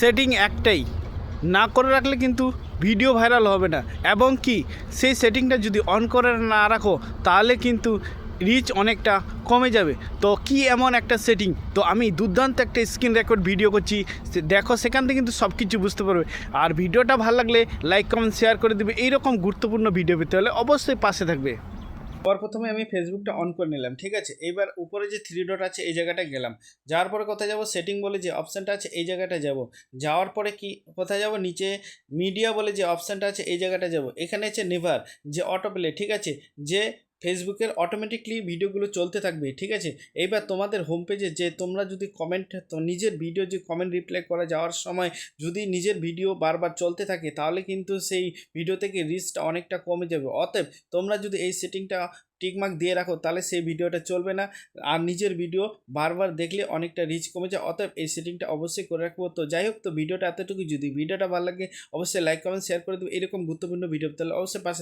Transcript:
Setting একটাই, না করে রাখলে কিন্তু ভিডিও ভাইরাল হবে না, এবং কি সেই সেটিংটা যদি অন করে না রাখো তাহলে কিন্তু রিচ অনেকটা কমে যাবে। তো কি এমন একটা সেটিং, তো আমি দুর্দান্ত একটা স্ক্রিন রেকর্ড ভিডিও করছি, দেখো সেখান থেকে কিন্তু সব কিছু বুঝতে পারবে। আর ভিডিওটা ভালো লাগলে লাইক কমেন্ট শেয়ার করে দেবে। এইরকম গুরুত্বপূর্ণ ভিডিও পেতে হলে অবশ্যই পাশে থাকবে। প্রথমে আমি ফেসবুকটা অন করে নিলাম, ঠিক আছে। এইবার উপরে যে থ্রি ডট আছে এই জায়গাটা গেলাম, যাওয়ার পরে কোথায় যাব, সেটিং বলে যে অপশানটা আছে এই জায়গাটা যাব। যাওয়ার পরে কি কোথায় যাব, নিচে মিডিয়া বলে যে অপশানটা আছে এই জায়গাটা যাব। এখানে আছে নেভার যে অটো প্লে, ঠিক আছে, যে ফেসবুকের অটোমেটিকলি ভিডিওগুলো চলতে থাকবে, ঠিক আছে। এইবার তোমাদের হোম পেজে যে তোমরা যদি কমেন্ট, তো নিজের ভিডিও যে কমেন্ট রিপ্লাই করা যাওয়ার সময় যদি নিজের ভিডিও বারবার চলতে থাকে তাহলে কিন্তু সেই ভিডিও থেকে রিচটা অনেকটা কমে যাবে। অতএব তোমরা যদি এই সেটিংটা টিকমার্ক দিয়ে রাখো তাহলে সেই ভিডিওটা চলবে না, আর নিজের ভিডিও বারবার দেখলে অনেকটা রিচ কমে যায়। অতএব এই সেটিংটা অবশ্যই করে রাখবো। তো যাই হোক, তো ভিডিওটা এতটুকু। যদি ভিডিওটা ভালো লাগে অবশ্যই লাইক কমেন্ট শেয়ার করে দেবো। এরকম গুরুত্বপূর্ণ ভিডিও তাহলে অবশ্যই পাশে